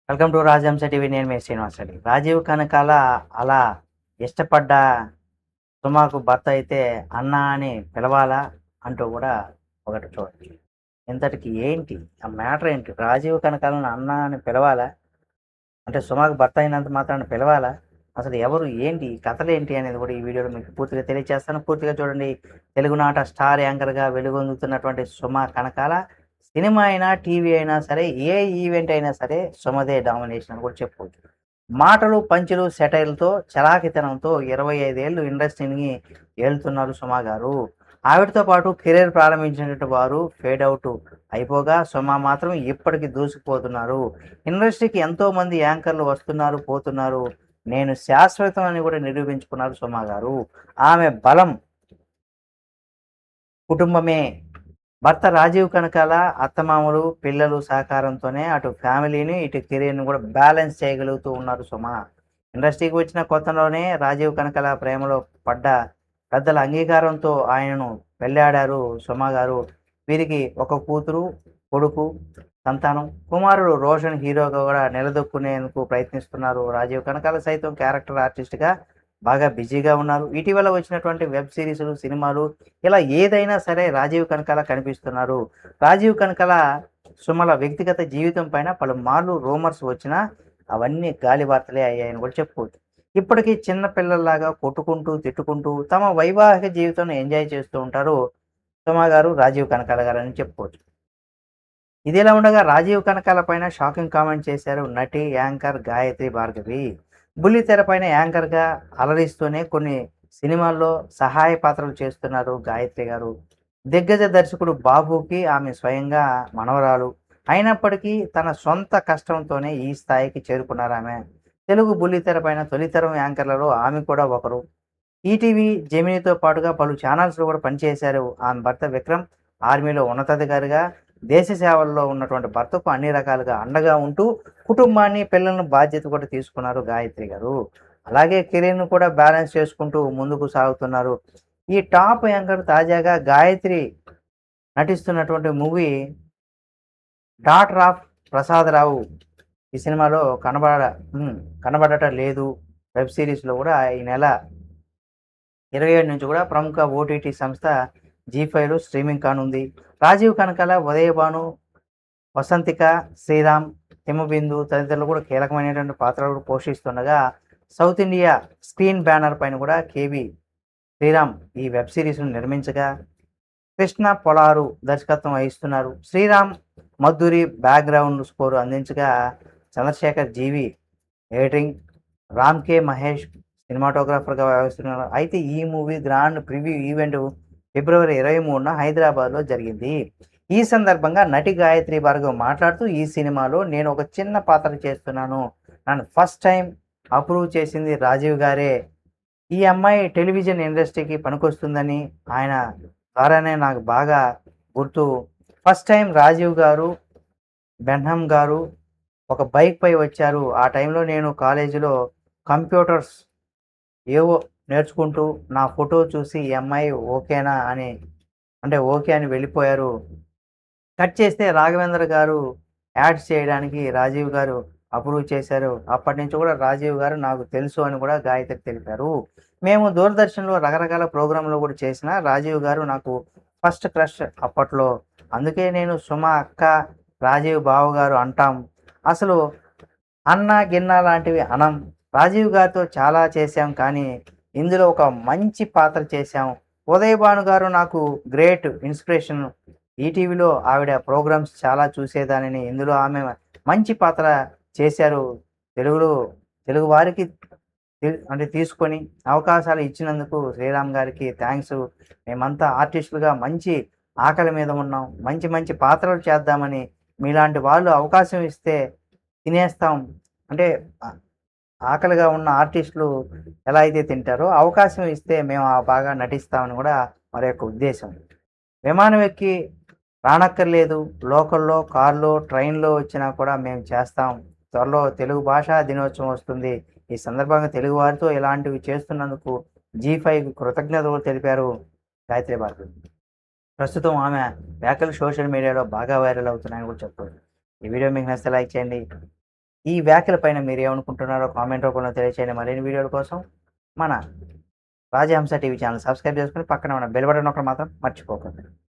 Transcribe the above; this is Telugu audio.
Welcome to రాజహంస TV. నేను మీ శ్రీనివాసరెడ్డి. రాజీవ్ కనకాల అలా ఇష్టపడ్డ సుమకు భర్త అయితే అన్న అని పిలవాలా అంటూ కూడా ఒకటి చూడొచ్చు. ఇంతటికి ఏంటి ఆ మ్యాటర్ ఏంటి? రాజీవ్ కనకాలను అన్న అని పిలవాలా? అంటే సుమకు భర్త అయినంత మాత్రాన పిలవాలా? అసలు ఎవరు? ఏంటి? ఈ కథలేంటి? అనేది కూడా ఈ వీడియోలో మీకు పూర్తిగా తెలియజేస్తాను. పూర్తిగా చూడండి. తెలుగునాట స్టార్ యాంకర్‌గా వెలుగొందుతున్నటువంటి సుమ కనకాల సినిమా అయినా, టీవీ అయినా సరే, ఏ ఈవెంట్ అయినా సరే సుమదే డామినేషన్ అని కూడా చెప్పుకోవచ్చు. మాటలు, పంచులు, సెటైర్‌లతో, చలాకితనంతో 25 ఏళ్ళు ఇండస్ట్రీని ఏలుతున్నారు సుమ గారు. ఆవిడతో పాటు కెరీర్ ప్రారంభించినటువంటి వారు ఫేడ్ ఔట్ అయిపోగా సుమ మాత్రం ఇప్పటికి దూసుకుపోతున్నారు. ఇండస్ట్రీకి ఎంతోమంది యాంకర్లు వస్తున్నారు, పోతున్నారు. నేను శాశ్వతం అని కూడా నిరూపించుకున్నారు సుమ గారు. ఆమె బలం కుటుంబమే. భర్త రాజీవ్ కనకాల, అత్తమామలు, పిల్లలు సహకారంతోనే అటు ఫ్యామిలీని, ఇటు కెరీర్‌ని కూడా బ్యాలెన్స్ చేయగలుగుతూ ఉన్నారు సుమ. ఇండస్ట్రీకి వచ్చిన కొత్తలోనే రాజీవ్ కనకాల ప్రేమలో పడ్డ పెద్దల అంగీకారంతో ఆయనను పెళ్ళాడారు సుమ గారు. వీరికి ఒక కూతురు, కొడుకు, సంతానం. కుమారుడు రోషన్ హీరోగా కూడా నిలదొక్కునేందుకు ప్రయత్నిస్తున్నారు. రాజీవ్ కనకాల సైతం క్యారెక్టర్ ఆర్టిస్ట్‌గా బాగా బిజీగా ఉన్నారు. ఇటీవల వచ్చినటువంటి వెబ్ సీరీసులు, సినిమాలు ఇలా ఏదైనా సరే రాజీవ్ కనకాల కనిపిస్తున్నారు. రాజీవ్ కనకాల, సుమల వ్యక్తిగత జీవితం పైన పలుమార్లు రూమర్స్ వచ్చినా అవన్నీ గాలి వార్తలే అయ్యాయని కూడా చెప్పుకోవచ్చు. ఇప్పటికీ చిన్న పిల్లల్లాగా కొట్టుకుంటూ, తిట్టుకుంటూ తమ వైవాహిక జీవితాన్ని ఎంజాయ్ చేస్తూ ఉంటారు సుమ గారు, రాజీవ్ కనకాల గారని చెప్పుకోవచ్చు. ఇదిలా ఉండగా రాజీవ్ కనకాల పైన షాకింగ్ కామెంట్ చేశారు నటి, యాంకర్ గాయత్రి భార్గవి. బుల్లితెర పైన యాంకర్‌గా అలరిస్తూనే కొన్ని సినిమాల్లో సహాయ పాత్రలు చేస్తున్నారు గాయత్రి గారు. దిగ్గజ దర్శకుడు బాబుకి ఆమె స్వయంగా మనవరాలు. అయినప్పటికీ తన సొంత కష్టంతోనే ఈ స్థాయికి చేరుకున్నారామె. తెలుగు బుల్లితెర పైన తొలితరం యాంకర్లలో ఆమె కూడా ఒకరు. ఈటీవీ, జెమినీతో పాటుగా పలు ఛానల్స్‌లో కూడా పనిచేశారు. ఆమె భర్త విక్రమ్ ఆర్మీలో ఉన్నతాధికారిగా, దేశ సేవల్లో ఉన్నటువంటి భర్తకు అన్ని రకాలుగా అండగా ఉంటూ, కుటుంబాన్ని, పిల్లలను బాధ్యత కూడా తీసుకున్నారు గాయత్రి గారు. అలాగే కెరీర్‌ను కూడా బ్యాలెన్స్ చేసుకుంటూ ముందుకు సాగుతున్నారు. ఈ టాప్ యాంకర్ తాజాగా గాయత్రి నటిస్తున్నటువంటి మూవీ 'డాటర్ ఆఫ్ ప్రసాదరావు' ఈ సినిమాలో కనబడటం లేదు. వెబ్ సీరీస్‌లో కూడా ఈ నెల 27 నుంచి కూడా ప్రముఖ ఓటీటీ సంస్థ జీ5లో స్ట్రీమింగ్ కానుంది. రాజీవ్ కనకాల, ఉదయభాను, వసంతిక, శ్రీరామ్, హిమబిందు తదితరులు కూడా కీలకమైనటువంటి పాత్రలు పోషిస్తుండగా, సౌత్ ఇండియా స్క్రీన్ బ్యానర్ పైన కూడా కేవీ శ్రీరామ్ ఈ వెబ్ సిరీస్‌ను నిర్మించగా, కృష్ణ పొలారు దర్శకత్వం వహిస్తున్నారు. శ్రీరామ్ మధురి బ్యాక్‌గ్రౌండ్ స్కోర్ అందించగా, చంద్రశేఖర్ జీవి ఎడిటింగ్, రామ్ కే మహేష్ సినిమాటోగ్రాఫర్‌గా వ్యవహరిస్తున్నారు. అయితే ఈ మూవీ గ్రాండ్ ప్రివ్యూ ఈవెంట్ ఫిబ్రవరి 23న హైదరాబాద్‌లో జరిగింది. ఈ సందర్భంగా నటి గాయత్రి భార్గవ్ మాట్లాడుతూ, "ఈ సినిమాలో నేను ఒక చిన్న పాత్ర చేస్తున్నాను. నన్ను ఫస్ట్ టైం అప్రూవ్ చేసింది రాజీవ్ గారే. ఈ అమ్మాయి టెలివిజన్ ఇండస్ట్రీకి పనికొస్తుందని ఆయన ద్వారానే నాకు బాగా గుర్తు. ఫస్ట్ టైం రాజీవ్ గారు, బెన్హమ్ గారు ఒక బైక్‌పై వచ్చారు. ఆ టైంలో నేను కాలేజీలో కంప్యూటర్స్ ఏవో నేర్చుకుంటూ నా ఫోటో చూసి ఈ అమ్మాయి ఓకేనా అని అంటే ఓకే అని వెళ్ళిపోయారు. కట్ చేస్తే రాఘవేంద్ర గారు యాడ్స్ చేయడానికి రాజీవ్ గారు అప్రూవ్ చేశారు. అప్పటినుంచి కూడా రాజీవ్ గారు నాకు తెలుసు అని కూడా గాయత్రి తెలిపారు. మేము దూరదర్శన్‌లో రకరకాల ప్రోగ్రామ్‌లో కూడా చేసిన రాజీవ్ గారు నాకు ఫస్ట్ క్రష్ అప్పట్లో. అందుకే నేను సుమ అక్క, రాజీవ్ బావగారు అంటాం. అసలు అన్న, గిన్న లాంటివి అనం. రాజీవ్ గారితో చాలా చేశాం కానీ, ఇందులో ఒక మంచి పాత్ర చేశాం. ఉదయ్ భాను గారు నాకు గ్రేట్ ఇన్స్పిరేషన్. ఈటీవీలో ఆవిడ ప్రోగ్రామ్స్ చాలా చూసేదానిని. ఇందులో ఆమె మంచి పాత్ర చేశారు. తెలుగులో తెలుగు వారికి అంటే తీసుకొని అవకాశాలు ఇచ్చినందుకు శ్రీరామ్ గారికి థ్యాంక్స్. మేమంతా ఆర్టిస్టులుగా మంచి ఆకలి మీద ఉన్నాం. మంచి మంచి పాత్రలు చేద్దామని మీలాంటి వాళ్ళు అవకాశం ఇస్తే తినేస్తాం. అంటే ఆహ్, ఆకలిగా ఉన్న ఆర్టిస్టులు ఎలా అయితే తింటారో, అవకాశం ఇస్తే మేము బాగా నటిస్తామని కూడా వారి యొక్క ఉద్దేశం. విమానం ఎక్కి రానక్కర్లేదు. లోకల్‌లో, కార్‌లో, ట్రైన్‌లో వచ్చినా కూడా మేము చేస్తాం. త్వరలో తెలుగు భాషా దినోత్సవం వస్తుంది. ఈ సందర్భంగా తెలుగు వారితో ఇలాంటివి చేస్తున్నందుకు జీ5కి కృతజ్ఞతలు తెలిపారు గాయత్రి భార్గవి. ప్రస్తుతం ఆమె వ్యాఖ్యలు సోషల్ మీడియాలో బాగా వైరల్ అవుతున్నాయని కూడా చెప్పొచ్చు. ఈ వీడియో మీకు నచ్చితే లైక్ చేయండి. ఈ వ్యాఖ్యలపైన మీరేమనుకుంటున్నారో కామెంట్ రూపంలో తెలియచేయండి. మరిన్ని వీడియోల కోసం మన రాజహంస టీవీ ఛానల్ సబ్స్క్రైబ్ చేసుకొని పక్కన ఉన్న బెల్ బటన్ నొక్కడం మాత్రం మర్చిపోకండి.